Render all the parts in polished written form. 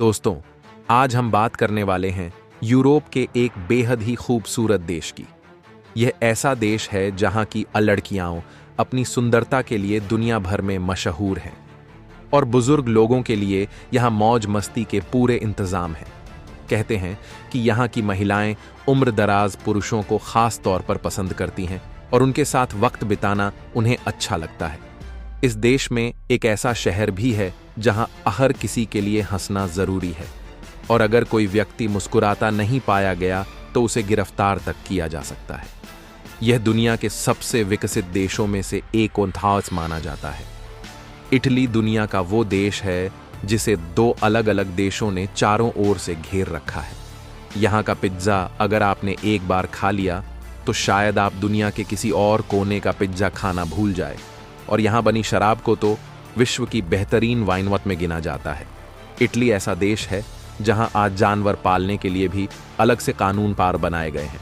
दोस्तों, आज हम बात करने वाले हैं यूरोप के एक बेहद ही खूबसूरत देश की। यह ऐसा देश है जहां की लड़कियां अपनी सुंदरता के लिए दुनिया भर में मशहूर हैं और बुजुर्ग लोगों के लिए यहां मौज मस्ती के पूरे इंतजाम हैं। कहते हैं कि यहां की महिलाएं उम्रदराज पुरुषों को खास तौर पर पसंद करती हैं और उनके साथ वक्त बिताना उन्हें अच्छा लगता है। इस देश में एक ऐसा शहर भी है जहां हर किसी के लिए हंसना जरूरी है और अगर कोई व्यक्ति मुस्कुराता नहीं पाया गया तो उसे गिरफ्तार तक किया जा सकता है। यह दुनिया के सबसे विकसित देशों में से एक माना जाता है। इटली दुनिया का वो देश है जिसे दो अलग अलग देशों ने चारों ओर से घेर रखा है। यहाँ का पिज्जा अगर आपने एक बार खा लिया तो शायद आप दुनिया के किसी और कोने का पिज्जा खाना भूल जाए, और यहाँ बनी शराब को तो विश्व की बेहतरीन वाइनवत में गिना जाता है। इटली ऐसा देश है जहाँ आज जानवर पालने के लिए भी अलग से कानून पार बनाए गए हैं।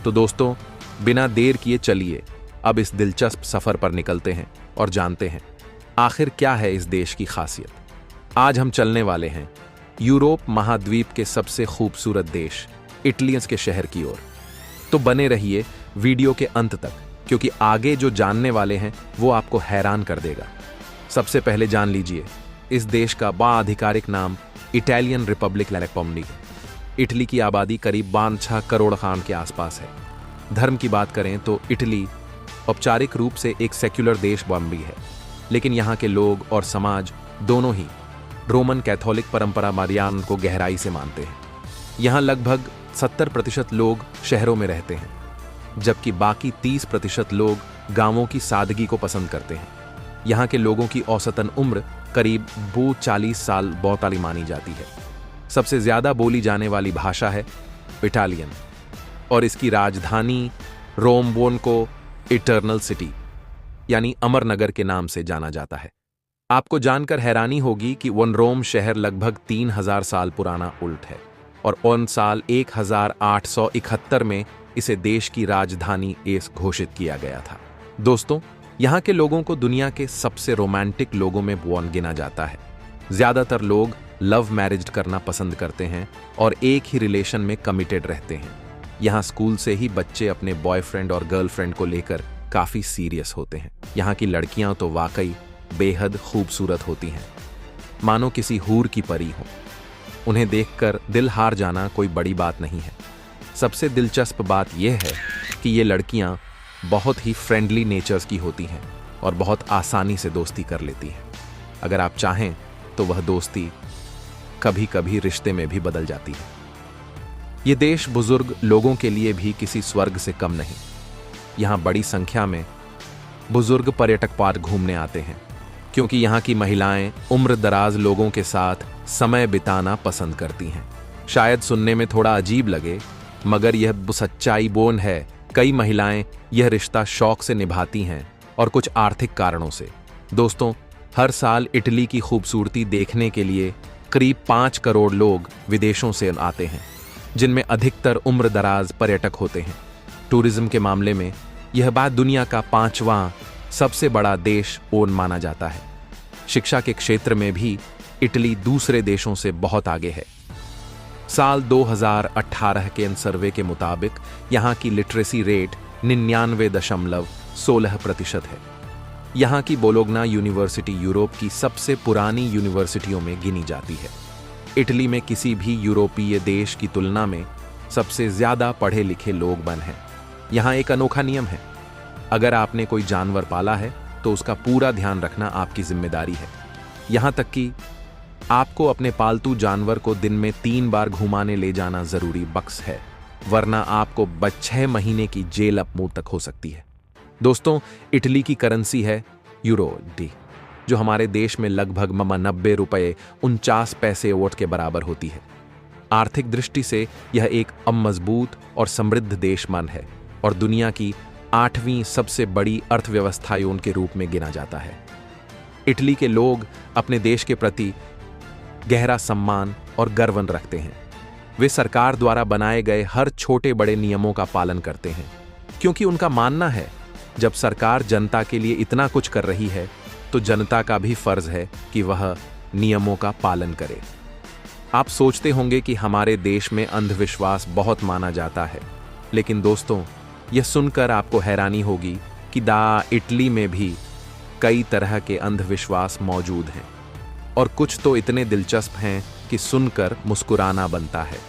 तो दोस्तों, बिना देर किए चलिए अब इस दिलचस्प सफर पर निकलते हैं और जानते हैं आखिर क्या है इस देश की खासियत। आज हम चलने वाले हैं यूरोप महाद्वीप के सबसे खूबसूरत देश इटलियंस के शहर की ओर। तो बने रहिए वीडियो के अंत तक, क्योंकि आगे जो जानने वाले हैं वो आपको हैरान कर देगा। सबसे पहले जान लीजिए, इस देश का आधिकारिक नाम इटालियन रिपब्लिक लैरेपोमनी है। इटली की आबादी करीब 6 करोड़ खान के आसपास है। धर्म की बात करें तो इटली औपचारिक रूप से एक सेक्युलर देश भी है, लेकिन यहाँ के लोग और समाज दोनों ही रोमन कैथोलिक परंपरा मारियान को गहराई से मानते हैं। यहाँ लगभग 70% लोग शहरों में रहते हैं, जबकि बाकी 30% लोग गांवों की सादगी को पसंद करते हैं। यहाँ के लोगों की औसतन उम्र करीब 40 साल बहुताली मानी जाती है। सबसे ज्यादा बोली जाने वाली भाषा है इटालियन, और इसकी राजधानी रोम को इटर्नल सिटी यानी अमर नगर के नाम से जाना जाता है। आपको जानकर हैरानी होगी कि रोम शहर लगभग 3000 साल पुराना उल्ट है, और साल 1871 में इसे देश की राजधानी घोषित किया गया था। दोस्तों, यहाँ के लोगों को दुनिया के सबसे रोमांटिक लोगों में गिना जाता है। ज्यादातर लोग लव मैरिज करना पसंद करते हैं और एक ही रिलेशन में कमिटेड रहते हैं। यहाँ स्कूल से ही बच्चे अपने बॉयफ्रेंड और गर्लफ्रेंड को लेकर काफी सीरियस होते हैं। यहाँ की लड़कियां तो वाकई बेहद खूबसूरत होती हैं, मानो किसी हूर की परी हो। उन्हें देखकर दिल हार जाना कोई बड़ी बात नहीं है। सबसे दिलचस्प बात यह है कि ये लड़कियां बहुत ही फ्रेंडली नेचर्स की होती हैं और बहुत आसानी से दोस्ती कर लेती हैं। अगर आप चाहें तो वह दोस्ती कभी कभी रिश्ते में भी बदल जाती है। ये देश बुजुर्ग लोगों के लिए भी किसी स्वर्ग से कम नहीं। यहाँ बड़ी संख्या में बुजुर्ग पर्यटक पार्क घूमने आते हैं, क्योंकि यहाँ की महिलाएं उम्र दराज लोगों के साथ समय बिताना पसंद करती हैं। शायद सुनने में थोड़ा अजीब लगे, मगर यह सच्चाई है। कई महिलाएं यह रिश्ता शौक से निभाती हैं और कुछ आर्थिक कारणों से। दोस्तों, हर साल इटली की खूबसूरती देखने के लिए करीब 5 करोड़ लोग विदेशों से आते हैं, जिनमें अधिकतर उम्र दराज पर्यटक होते हैं। टूरिज्म के मामले में यह बात दुनिया का 5वां सबसे बड़ा देश माना जाता है। शिक्षा के क्षेत्र में भी इटली दूसरे देशों से बहुत आगे है। साल 2018 के सर्वे के मुताबिक यहाँ की लिटरेसी रेट 99.16% है। यहाँ की बोलोग्ना यूनिवर्सिटी यूरोप की सबसे पुरानी यूनिवर्सिटियों में गिनी जाती है। इटली में किसी भी यूरोपीय देश की तुलना में सबसे ज्यादा पढ़े लिखे लोग हैं। यहाँ एक अनोखा नियम है, अगर आपने कोई जानवर पाला है तो उसका पूरा ध्यान रखना आपकी जिम्मेदारी है। यहाँ तक कि आपको अपने पालतू जानवर को दिन में 3 बार घुमाने ले जाना जरूरी बक्स है, वरना आपको 6 महीने की जेल मुंह तक हो सकती है। दोस्तों, इटली की करेंसी है यूरो डी, जो हमारे देश में लगभग 90 रुपये 49 पैसे के बराबर होती है। आर्थिक दृष्टि से यह एक मजबूत और समृद्ध देश है और दुनिया की 8वीं सबसे बड़ी अर्थव्यवस्थाओं के रूप में गिना जाता है। इटली के लोग अपने देश के प्रति गहरा सम्मान और गर्व रखते हैं। वे सरकार द्वारा बनाए गए हर छोटे बड़े नियमों का पालन करते हैं, क्योंकि उनका मानना है जब सरकार जनता के लिए इतना कुछ कर रही है तो जनता का भी फर्ज है कि वह नियमों का पालन करे। आप सोचते होंगे कि हमारे देश में अंधविश्वास बहुत माना जाता है, लेकिन दोस्तों, यह सुनकर आपको हैरानी होगी कि इटली में भी कई तरह के अंधविश्वास मौजूद हैं और कुछ तो इतने दिलचस्प हैं कि सुनकर मुस्कुराना बनता है।